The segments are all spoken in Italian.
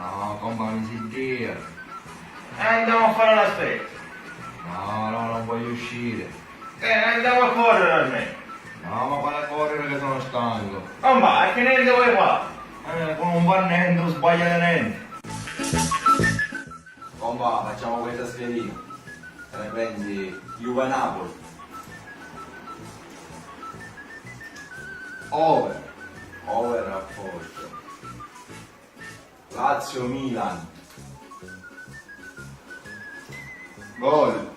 No, compa, mi si dia. Andiamo a fare la spesa. No, no, non voglio uscire. Andiamo a correre almeno. No, ma fai a correre che sono stanco. Ma che niente vuoi fare? Con un va niente, non sbaglia niente. Compa, facciamo questa sfidina. Te ne prendi Juve-Napoli. Over. Over a forte. Lazio-Milan. Gol.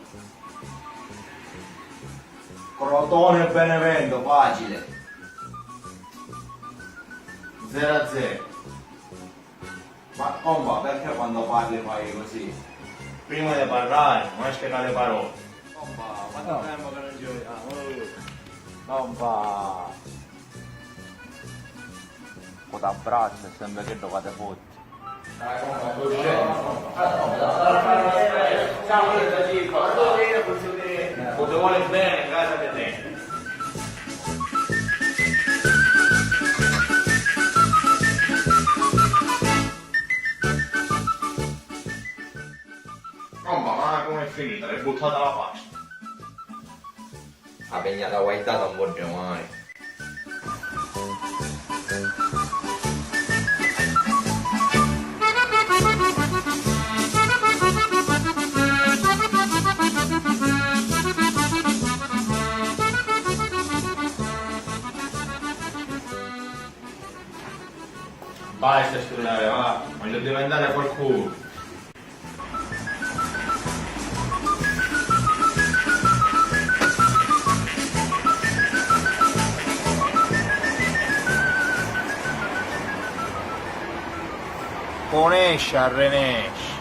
Crotone-Benevento, facile. 0-0. Ma compa, perché quando parli fai così? Prima di parlare, non spiegare le parole. Compa, quanto tempo che non giochiamo? Compa. Con t'abbraccio, sembra che giocate forte. Dai, compa, tu Quando vuole bene, casa di te. Ma come è finita? L'hai buttata la pasta. La pegnata guaitata non voglio mai. Basta studiare, va. Voglio diventare qualcuno. Con esce a Renesce.